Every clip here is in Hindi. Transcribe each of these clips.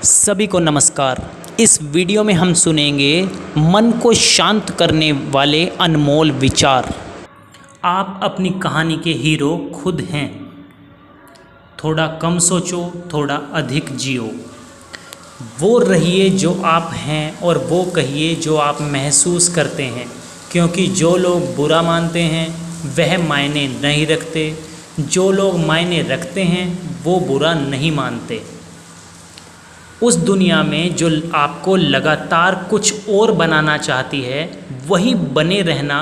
सभी को नमस्कार। इस वीडियो में हम सुनेंगे मन को शांत करने वाले अनमोल विचार। आप अपनी कहानी के हीरो खुद हैं। थोड़ा कम सोचो, थोड़ा अधिक जियो। वो रहिए जो आप हैं और वो कहिए जो आप महसूस करते हैं, क्योंकि जो लोग बुरा मानते हैं वह मायने नहीं रखते, जो लोग मायने रखते हैं वो बुरा नहीं मानते। उस दुनिया में जो आपको लगातार कुछ और बनाना चाहती है, वही बने रहना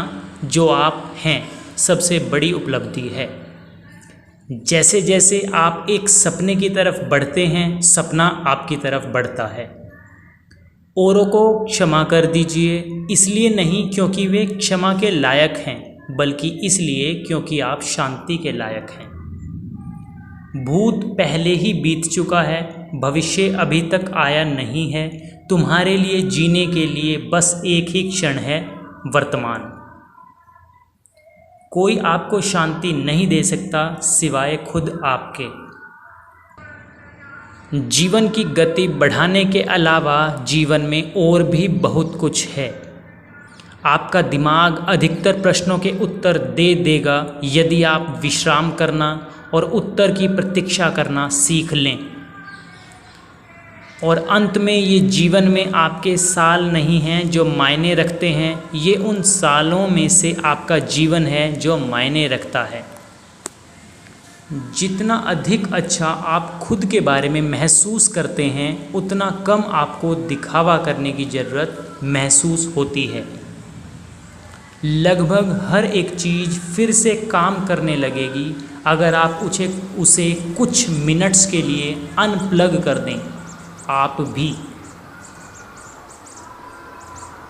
जो आप हैं सबसे बड़ी उपलब्धि है। जैसे जैसे आप एक सपने की तरफ बढ़ते हैं, सपना आपकी तरफ बढ़ता है। औरों को क्षमा कर दीजिए, इसलिए नहीं क्योंकि वे क्षमा के लायक हैं, बल्कि इसलिए क्योंकि आप शांति के लायक हैं। भूत पहले ही बीत चुका है, भविष्य अभी तक आया नहीं है। तुम्हारे लिए जीने के लिए बस एक ही क्षण है, वर्तमान। कोई आपको शांति नहीं दे सकता सिवाय खुद आपके। जीवन की गति बढ़ाने के अलावा जीवन में और भी बहुत कुछ है। आपका दिमाग अधिकतर प्रश्नों के उत्तर दे देगा यदि आप विश्राम करना और उत्तर की प्रतीक्षा करना सीख लें। और अंत में ये जीवन में आपके साल नहीं हैं जो मायने रखते हैं, ये उन सालों में से आपका जीवन है जो मायने रखता है। जितना अधिक अच्छा आप खुद के बारे में महसूस करते हैं, उतना कम आपको दिखावा करने की ज़रूरत महसूस होती है। लगभग हर एक चीज़ फिर से काम करने लगेगी अगर आप उसे कुछ मिनट्स के लिए अनप्लग कर दें। आप भी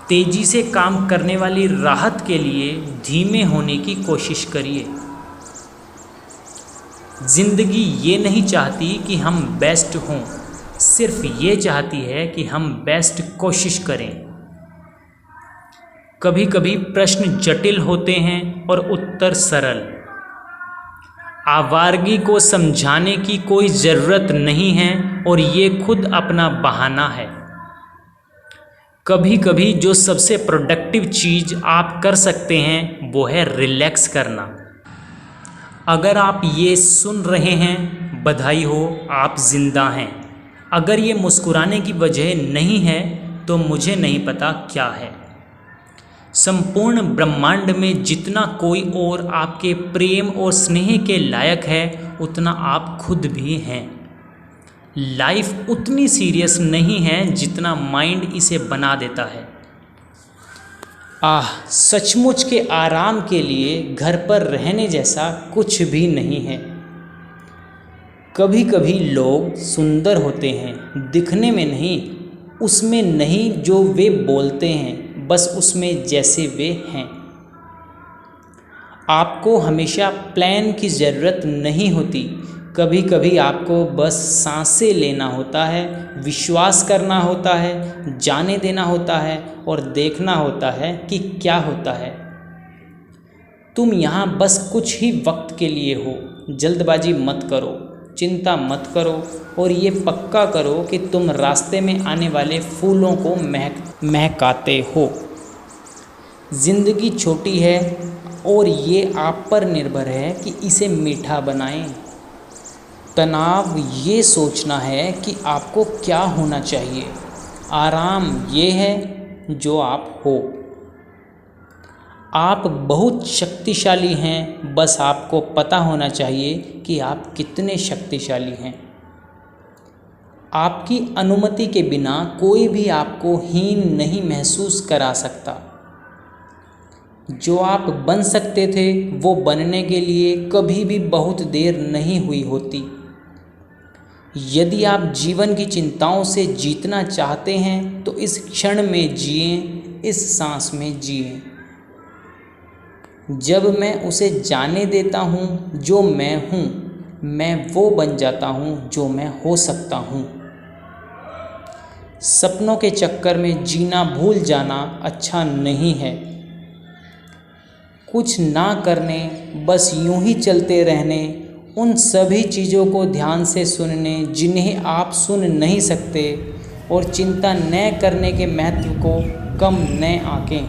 तेजी से काम करने वाली राहत के लिए धीमे होने की कोशिश करिए। जिंदगी ये नहीं चाहती कि हम बेस्ट हों, सिर्फ ये चाहती है कि हम बेस्ट कोशिश करें। कभी कभी प्रश्न जटिल होते हैं और उत्तर सरल। आवारगी को समझाने की कोई ज़रूरत नहीं है और ये खुद अपना बहाना है। कभी कभी जो सबसे प्रोडक्टिव चीज़ आप कर सकते हैं वो है रिलैक्स करना। अगर आप ये सुन रहे हैं, बधाई हो, आप जिंदा हैं। अगर ये मुस्कुराने की वजह नहीं है तो मुझे नहीं पता क्या है। संपूर्ण ब्रह्मांड में जितना कोई और आपके प्रेम और स्नेह के लायक है, उतना आप खुद भी हैं। लाइफ उतनी सीरियस नहीं है जितना माइंड इसे बना देता है। सचमुच के आराम के लिए घर पर रहने जैसा कुछ भी नहीं है। कभी कभी लोग सुंदर होते हैं, दिखने में नहीं, उसमें नहीं जो वे बोलते हैं, बस उसमें जैसे वे हैं। आपको हमेशा प्लान की ज़रूरत नहीं होती। कभी कभी आपको बस सांसें लेना होता है, विश्वास करना होता है, जाने देना होता है और देखना होता है कि क्या होता है। तुम यहाँ बस कुछ ही वक्त के लिए हो। जल्दबाजी मत करो, चिंता मत करो और ये पक्का करो कि तुम रास्ते में आने वाले फूलों को महकाते हो। ज़िंदगी छोटी है और ये आप पर निर्भर है कि इसे मीठा बनाएं। तनाव ये सोचना है कि आपको क्या होना चाहिए। आराम ये है जो आप हो। आप बहुत शक्तिशाली हैं, बस आपको पता होना चाहिए कि आप कितने शक्तिशाली हैं। आपकी अनुमति के बिना कोई भी आपको हीन नहीं महसूस करा सकता। जो आप बन सकते थे वो बनने के लिए कभी भी बहुत देर नहीं हुई होती। यदि आप जीवन की चिंताओं से जीतना चाहते हैं तो इस क्षण में जिएं, इस सांस में जिएं। जब मैं उसे जाने देता हूँ जो मैं हूँ, मैं वो बन जाता हूँ जो मैं हो सकता हूँ। सपनों के चक्कर में जीना भूल जाना अच्छा नहीं है। कुछ ना करने, बस यूं ही चलते रहने उन सभी चीज़ों को ध्यान से सुनने जिन्हें आप सुन नहीं सकते और चिंता न करने के महत्व को कम न आंकें।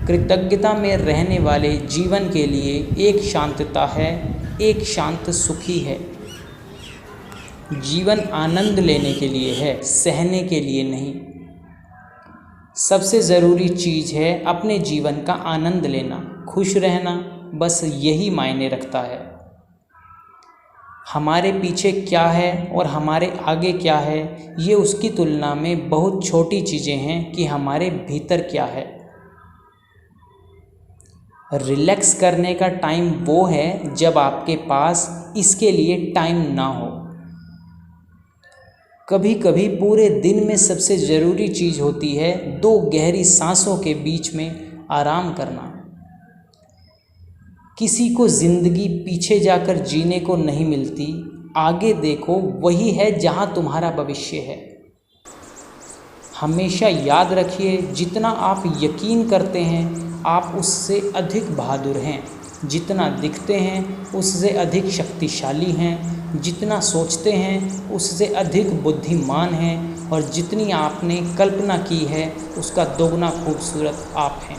कृतज्ञता में रहने वाले जीवन के लिए एक शांतता है, एक शांत सुखी है। जीवन आनंद लेने के लिए है, सहने के लिए नहीं। सबसे ज़रूरी चीज़ है अपने जीवन का आनंद लेना, खुश रहना, बस यही मायने रखता है। हमारे पीछे क्या है और हमारे आगे क्या है, ये उसकी तुलना में बहुत छोटी चीज़ें हैं कि हमारे भीतर क्या है। रिलैक्स करने का टाइम वो है जब आपके पास इसके लिए टाइम ना हो। कभी कभी पूरे दिन में सबसे ज़रूरी चीज़ होती है 2 गहरी सांसों के बीच में आराम करना। किसी को ज़िंदगी पीछे जाकर जीने को नहीं मिलती, आगे देखो, वही है जहाँ तुम्हारा भविष्य है। हमेशा याद रखिए, जितना आप यकीन करते हैं आप उससे अधिक बहादुर हैं, जितना दिखते हैं उससे अधिक शक्तिशाली हैं, जितना सोचते हैं उससे अधिक बुद्धिमान हैं और जितनी आपने कल्पना की है उसका दोगुना खूबसूरत आप हैं।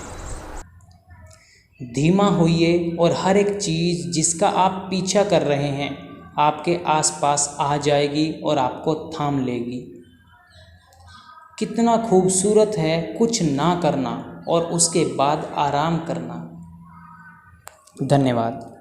धीमा होइए और हर एक चीज़ जिसका आप पीछा कर रहे हैं आपके आसपास आ जाएगी और आपको थाम लेगी। कितना खूबसूरत है कुछ ना करना और उसके बाद आराम करना। धन्यवाद।